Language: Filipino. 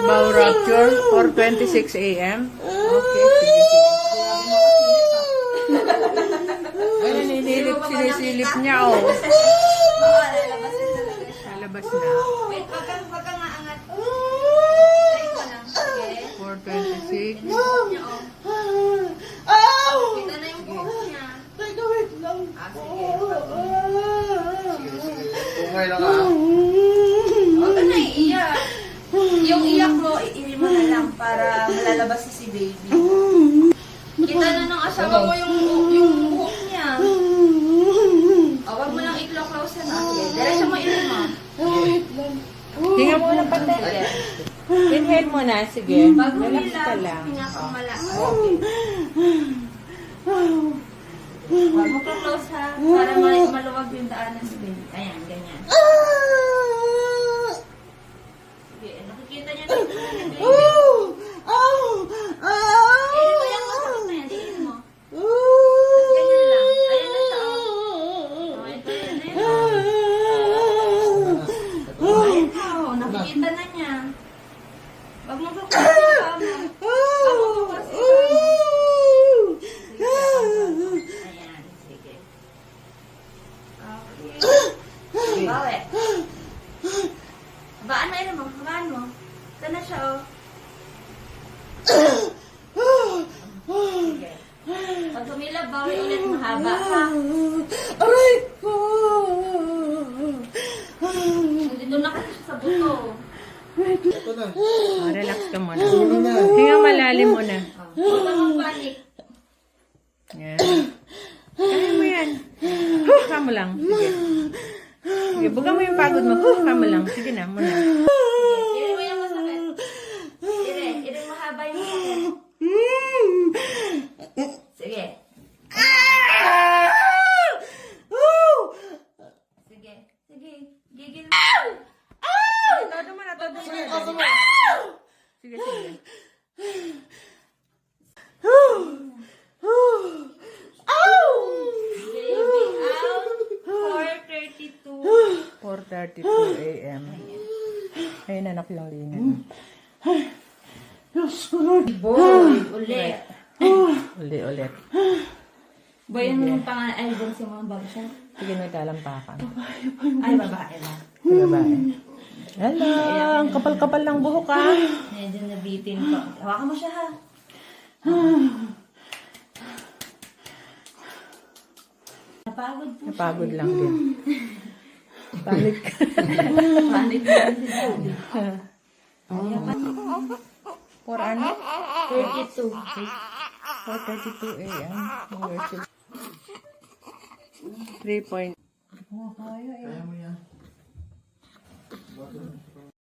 Bow Rapture, 4:26 a.m. Okay, sige, sige. Ay, sinisilip niya, oh. Lalabas na talaga siya. Lalabas na. Wait, wag kang maangat. Try ko lang. Okay. 4:26. Niya, oh. Kita na yung buhok niya. Wait lang. Ah, sige. Okay lang ah. Huwag ka na iiyak. Yung iyak mo, iiri mo na lang para malalabas na si baby. Kita na ng asawa mo yung buhok niya. Huwag mo lang i-close na. Okay, diretso mo iiri mo. Wait lang. Hinga mo ng pantay. Sige. Inhale mo na, sige. Pag Relax ka humila, lang. hinga kang malakas. Huwag mo close ha, para maluwag yung daanan si baby. Ayan, ganyan. Sige, nakikita niya na yung baby. Irin mo yung masakit na yan, irin mo. Tapos ganyan lang. Ayan na siya, oh. Oh, ito yan, ayan. Ayan na, oh. Nakikita na niya. Huwag mo close yung paa mo. Huwag mo close yung paa mo. Ayan, sige. Okay. Bawi. Habaan mo, irin mo. Habaan mo. Ito na siya, oh. Sige. Pag humilab, bawi ulit mahaba, ha? Aray ko! Dito na kasi sa buto. Ito na. Oh, relax ka muna. Sulo na. Hinga malalim muna. Huwag ka mag-panic. Yan. Kaya mo yan. Ka mo lang. Sige. Sige, buga mo yung pagod mo. Ka mo lang. Sige na, muna. Sige, irin mo yung masakit. Irin mahaba yung masakit. Sige. Sige. Sige. Gigil mo. Todo mo na, todo mo na. Sige, sige. Baby out. 4:32. 4:32 a.m. Ayun, anak yung linya. Boy, ulit. Uli-ulit. Boy, ano yung pangalan? Ay, doon si mga bago siya. Sige, nagkalampakan. Ay, babae na. Sa babae. Hello, ang kapal-kapal ng buhok, ha? Medyo nabitin ko. Hawakan mo siya, ha? Napagod po. Napagod lang din. Panic ka. Panic na rin si Daddy. For ano? 32. 4:32 a.m. Worship. 3 point. Kaya mo yan.